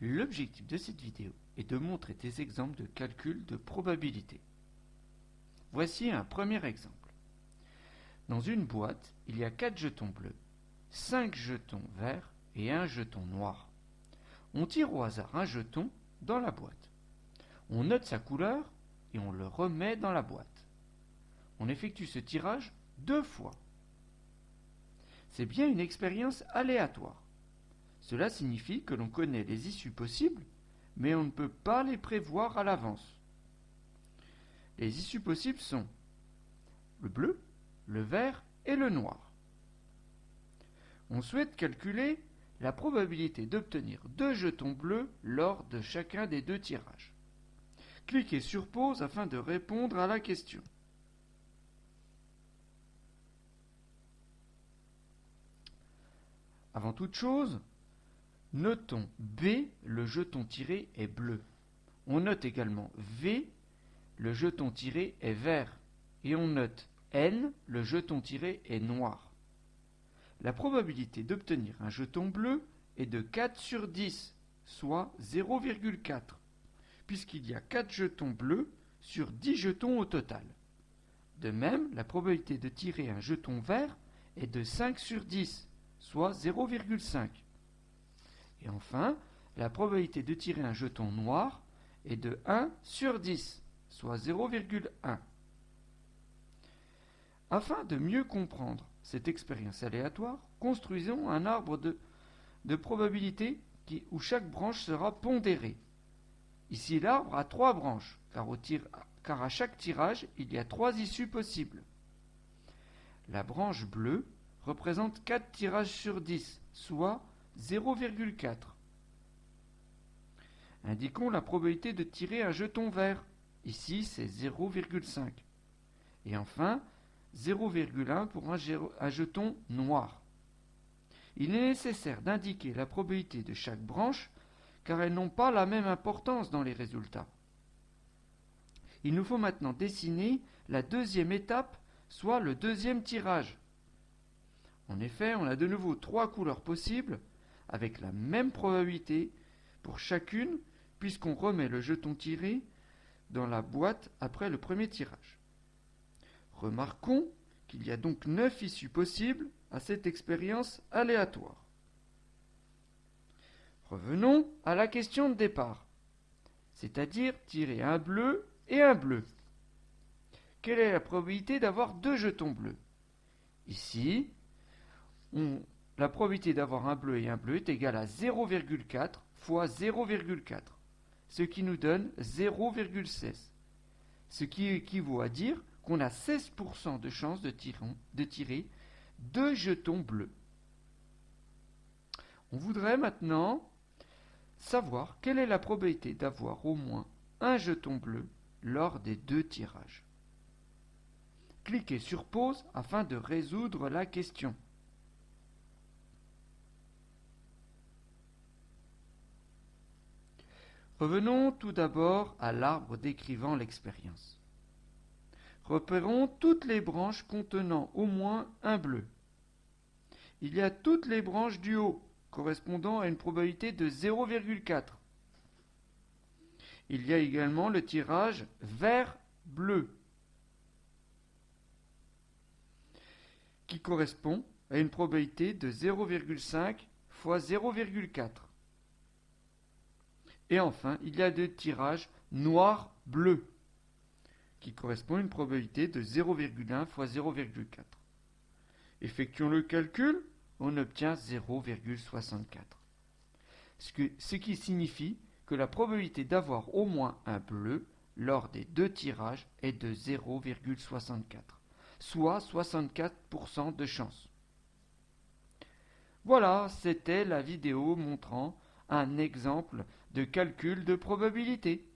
L'objectif de cette vidéo est de montrer des exemples de calcul de probabilité. Voici un premier exemple. Dans une boîte, il y a 4 jetons bleus, 5 jetons verts et 1 jeton noir. On tire au hasard un jeton dans la boîte. On note sa couleur et on le remet dans la boîte. On effectue ce tirage 2 fois. C'est bien une expérience aléatoire. Cela signifie que l'on connaît les issues possibles, mais on ne peut pas les prévoir à l'avance. Les issues possibles sont le bleu, le vert et le noir. On souhaite calculer la probabilité d'obtenir 2 jetons bleus lors de chacun des 2 tirages. Cliquez sur pause afin de répondre à la question. Avant toute chose, notons B, le jeton tiré est bleu. On note également V, le jeton tiré est vert. Et on note N, le jeton tiré est noir. La probabilité d'obtenir un jeton bleu est de 4 sur 10, soit 0,4, puisqu'il y a 4 jetons bleus sur 10 jetons au total. De même, la probabilité de tirer un jeton vert est de 5 sur 10, soit 0,5. Et enfin, la probabilité de tirer un jeton noir est de 1 sur 10, soit 0,1. Afin de mieux comprendre cette expérience aléatoire, construisons un arbre de probabilité où chaque branche sera pondérée. Ici, l'arbre a 3 branches, car à chaque tirage, il y a 3 issues possibles. La branche bleue représente 4 tirages sur 10, soit 0,4. Indiquons la probabilité de tirer un jeton vert. Ici, c'est 0,5. Et enfin, 0,1 pour un jeton noir. Il est nécessaire d'indiquer la probabilité de chaque branche, car elles n'ont pas la même importance dans les résultats. Il nous faut maintenant dessiner la deuxième étape, soit le deuxième tirage. En effet, on a de nouveau 3 couleurs possibles, avec la même probabilité pour chacune, puisqu'on remet le jeton tiré dans la boîte après le premier tirage. Remarquons qu'il y a donc 9 issues possibles à cette expérience aléatoire. Revenons à la question de départ, c'est-à-dire tirer un bleu et un bleu. Quelle est la probabilité d'avoir 2 jetons bleus? Ici, la probabilité d'avoir un bleu et un bleu est égale à 0,4 fois 0,4, ce qui nous donne 0,16, ce qui équivaut à dire qu'on a 16% de chance de tirer 2 jetons bleus. On voudrait maintenant savoir quelle est la probabilité d'avoir au moins un jeton bleu lors des 2 tirages. Cliquez sur pause afin de résoudre la question. Revenons tout d'abord à l'arbre décrivant l'expérience. Repérons toutes les branches contenant au moins un bleu. Il y a toutes les branches du haut, correspondant à une probabilité de 0,4. Il y a également le tirage vert-bleu, qui correspond à une probabilité de 0,5 fois 0,4. Et enfin, il y a le tirage noir-bleu, qui correspond à une probabilité de 0,1 fois 0,4. Effectuons le calcul, on obtient 0,64. Ce qui signifie que la probabilité d'avoir au moins un bleu lors des 2 tirages est de 0,64, soit 64% de chance. Voilà, c'était la vidéo montrant un exemple de calcul de probabilité.